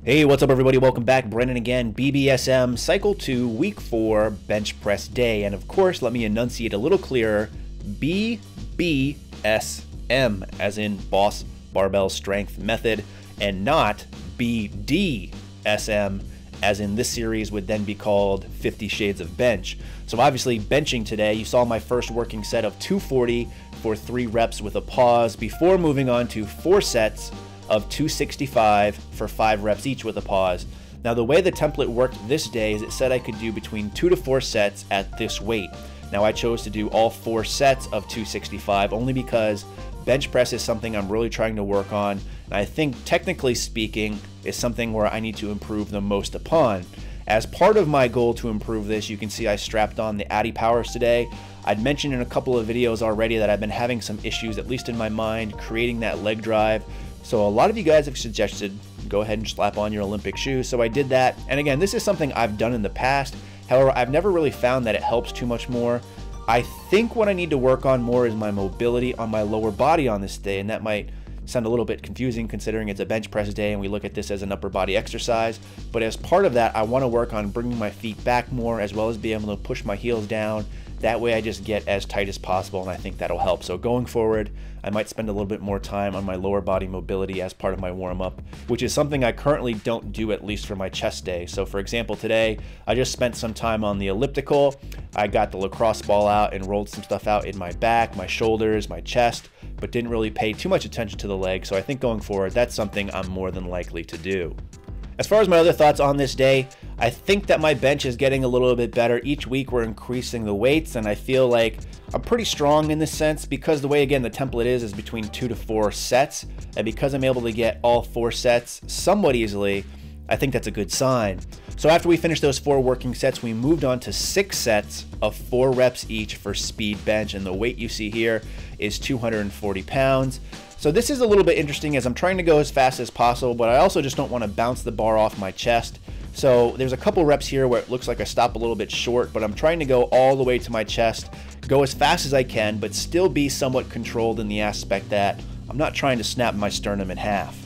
Hey, what's up everybody? Welcome back. Brennan again, BBSM, Cycle 2, Week 4, Bench Press Day. And of course, let me enunciate a little clearer, BBSM, as in Boss Barbell Strength Method, and not BDSM, as in this series would then be called 50 Shades of Bench. So obviously benching today, you saw my first working set of 240 for 3 reps with a pause before moving on to 4 sets of 265 for 5 reps each with a pause. Now the way the template worked this day is it said I could do between 2 to 4 sets at this weight. Now I chose to do all 4 sets of 265 only because bench press is something I'm really trying to work on, and I think technically speaking is something where I need to improve the most upon. As part of my goal to improve this, you can see I strapped on the Addy Powers today. I'd mentioned in a couple of videos already that I've been having some issues, at least in my mind, creating that leg drive. So a lot of you guys have suggested go ahead and slap on your Olympic shoes, so I did that. And again, this is something I've done in the past. However, I've never really found that it helps too much more. I think what I need to work on more is my mobility on my lower body on this day, and that might sound a little bit confusing considering it's a bench press day and we look at this as an upper body exercise. But as part of that, I want to work on bringing my feet back more as well as be able to push my heels down. That way I just get as tight as possible, and I think that'll help. So going forward, I might spend a little bit more time on my lower body mobility as part of my warm-up, which is something I currently don't do, at least for my chest day. So for example, today I just spent some time on the elliptical. I got the lacrosse ball out and rolled some stuff out in my back, my shoulders, my chest, but didn't really pay too much attention to the leg. So I think going forward, that's something I'm more than likely to do. As far as my other thoughts on this day, I think that my bench is getting a little bit better. Each week we're increasing the weights, and I feel like I'm pretty strong in this sense because the way, again, the template is between 2 to 4 sets. And because I'm able to get all 4 sets somewhat easily, I think that's a good sign. So after we finished those 4 working sets, we moved on to 6 sets of 4 reps each for speed bench. And the weight you see here is 240 pounds. So this is a little bit interesting as I'm trying to go as fast as possible, but I also just don't want to bounce the bar off my chest. So there's a couple reps here where it looks like I stop a little bit short, but I'm trying to go all the way to my chest, go as fast as I can, but still be somewhat controlled in the aspect that I'm not trying to snap my sternum in half.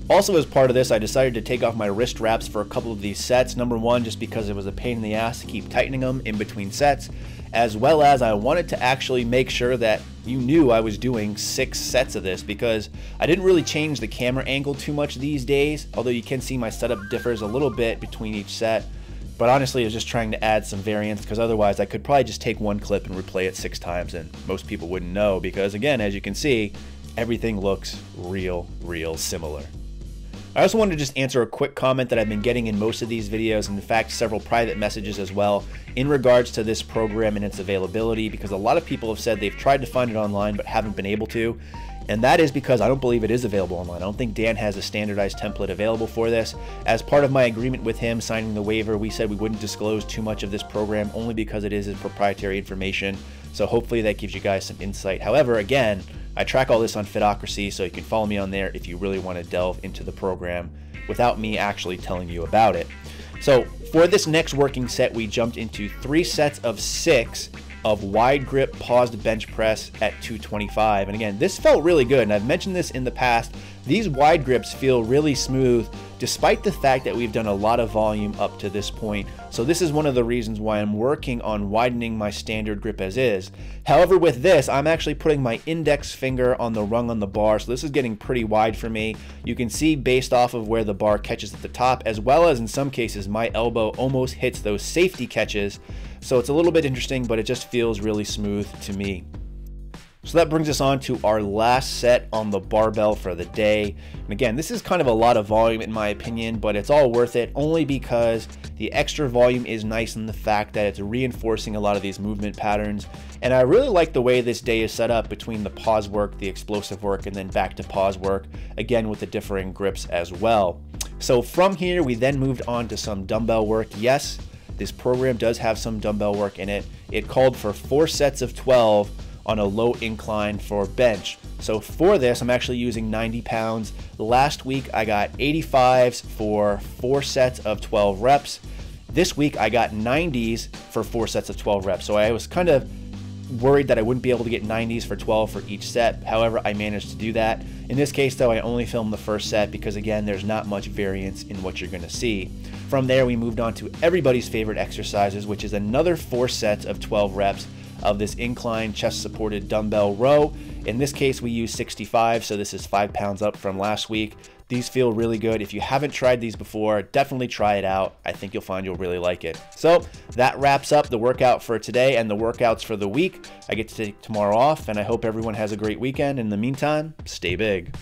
Also, as part of this, I decided to take off my wrist wraps for a couple of these sets. Number one, just because it was a pain in the ass to keep tightening them in between sets, as well as I wanted to actually make sure that you knew I was doing 6 sets of this, because I didn't really change the camera angle too much these days, although you can see my setup differs a little bit between each set. But honestly, I was just trying to add some variance, because otherwise I could probably just take one clip and replay it 6 times and most people wouldn't know, because again, as you can see, everything looks real similar. I also wanted to just answer a quick comment that I've been getting in most of these videos, and in fact several private messages as well, in regards to this program and its availability, because a lot of people have said they've tried to find it online but haven't been able to. And that is because I don't believe it is available online. I don't think Dan has a standardized template available for this. As part of my agreement with him signing the waiver, we said we wouldn't disclose too much of this program only because it is his proprietary information. So hopefully that gives you guys some insight. However, again, I track all this on Fitocracy, so you can follow me on there if you really want to delve into the program without me actually telling you about it. So for this next working set, we jumped into 3 sets of 6 of wide grip paused bench press at 225. And again, this felt really good, and I've mentioned this in the past. These wide grips feel really smooth despite the fact that we've done a lot of volume up to this point. So this is one of the reasons why I'm working on widening my standard grip as is. However, with this, I'm actually putting my index finger on the rung on the bar, so this is getting pretty wide for me. You can see based off of where the bar catches at the top, as well as in some cases my elbow almost hits those safety catches. So it's a little bit interesting, but it just feels really smooth to me. So that brings us on to our last set on the barbell for the day. And again, this is kind of a lot of volume in my opinion, but it's all worth it only because the extra volume is nice in the fact that it's reinforcing a lot of these movement patterns. And I really like the way this day is set up between the pause work, the explosive work, and then back to pause work, again with the differing grips as well. So from here, we then moved on to some dumbbell work. Yes, this program does have some dumbbell work in it. It called for 4 sets of 12 on a low incline for bench. So for this, I'm actually using 90 pounds. Last week, I got 85s for 4 sets of 12 reps. This week, I got 90s for 4 sets of 12 reps. So I was kind of worried that I wouldn't be able to get 90s for 12 for each set. However, I managed to do that. In this case though, I only filmed the first set because again, there's not much variance in what you're gonna see. From there, we moved on to everybody's favorite exercises, which is another 4 sets of 12 reps of this incline chest supported dumbbell row. In this case, we use 65, so this is 5 pounds up from last week. These feel really good. If you haven't tried these before, definitely try it out. I think you'll find you'll really like it. So that wraps up the workout for today and the workouts for the week. I get to take tomorrow off, and I hope everyone has a great weekend. In the meantime, stay big.